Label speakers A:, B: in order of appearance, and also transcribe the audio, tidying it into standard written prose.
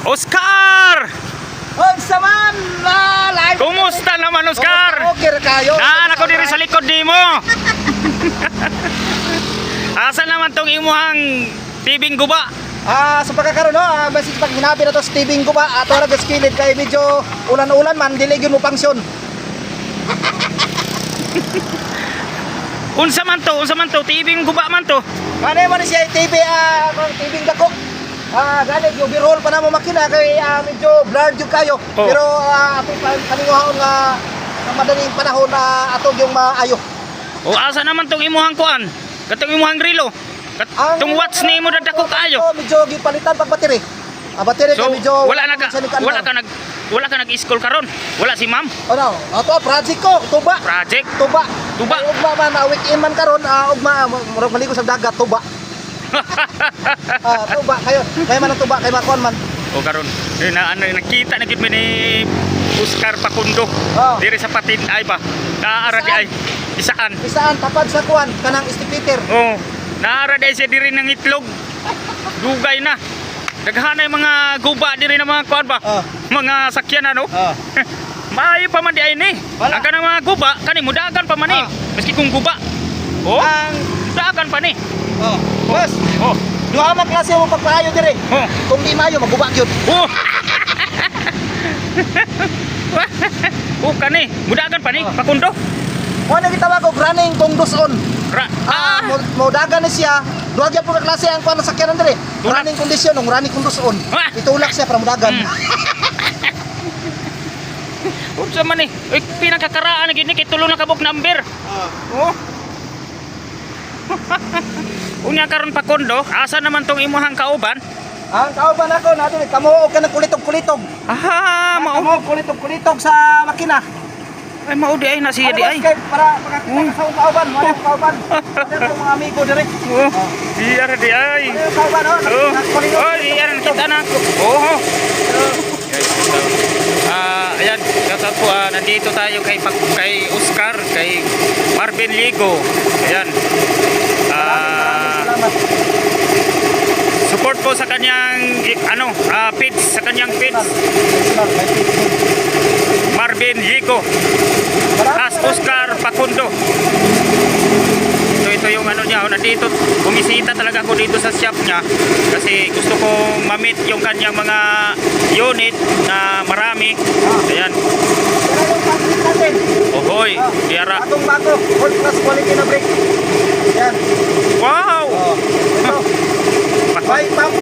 A: Oscar!
B: Huwag saman! Live!
A: Kumusta naman, Oscar?
B: Okay kayo.
A: Naan ako diri sa likod di mo. Asa naman tong imuhang tibing guba?
B: Sa pagkakaroon, message pag hinabi na to sa tibing ko ba, ato na gaskilid kay medyo ulan-ulan man, dilig yun mo pangsyon.
A: Unsa man to, tibing guba man to.
B: Kani mo ni siya tibing dako. Ganit yung birol pa na mo makina kay medyo blurred yung kayo.
A: Oh.
B: Pero atong kaninguhaon nga madaling panahon atong yung maayo.
A: O asa naman tong imuhang kuan? Katong imuhang rilo. Katong watch ni mo dadako kaayo.
B: Medyo gipalitan pag battery. Battery
A: So
B: ka medyo
A: wala ka nag-school karon. Wala si ma'am.
B: Ano? Ato project ko, tuba.
A: Project.
B: Tuba.
A: Tuba.
B: Ay, ugma man weekend man karon, ugma murag maligo sa dagat tuba. Tuba kayo. Kay man ang tuba kay makuan man.
A: O karon, nakita na gid mi ni Oscar Pakundo. Diri sa Patin ay ba? Naara di ay isaan.
B: Isaan tapad sa kuan kanang Stipiter.
A: Oh, naara di siya diri ng itlog. Dugay na. Daghanay mga guba diri na mga kuan ba? Mga sakyan ano? Maayo pa man di ay ni. Ang kanang mga guba kani mudagan pa man ni. Maski kung guba. Oh, mudagan pa ni.
B: Boss. Duha man klase mo pagpaayo dire. Kung di maayo maguba gyud.
A: Kani, mudagan pa ni Pakundo.
B: Mo na gitawag og running kung duson. Mo dagan na siya. Duha gyud pud klase ang kuan sa sakyanan dire. Running kondisyon ug running kung duson. Itulak siya para mudagan.
A: Unsa man ni? Pinakakaraan gid ni kay tulo na kabuk number. Unya karon Pakundo, asa naman tong imuhang kauban?
B: Ang kauban ako na dili kamuog ka ng kulitog-kulitog.
A: Mao
B: kulitog sa makina.
A: Ay mao di ay na siya di ay.
B: Para makakita ka sa kauban, mo ang kauban. Sa mga amigo dire.
A: Iya di ay.
B: Kauban
A: Iya kita na. Ayan, shoutout po, nandito tayo kay Oscar, kay Marvin Ligo. Ayan. Support po sa kanyang page, sa kanyang page. Marvin Ligo. As Oscar Pakundo. Ito yung niya, nandito bumisita talaga ako dito sa shop niya kasi gusto kong ma-meet yung kanyang mga unit na marami. Ayan. Ohoy, Tiara.
B: Bagong bago, world class quality na brake. Yan.
A: Wow.
B: Ito. Bye,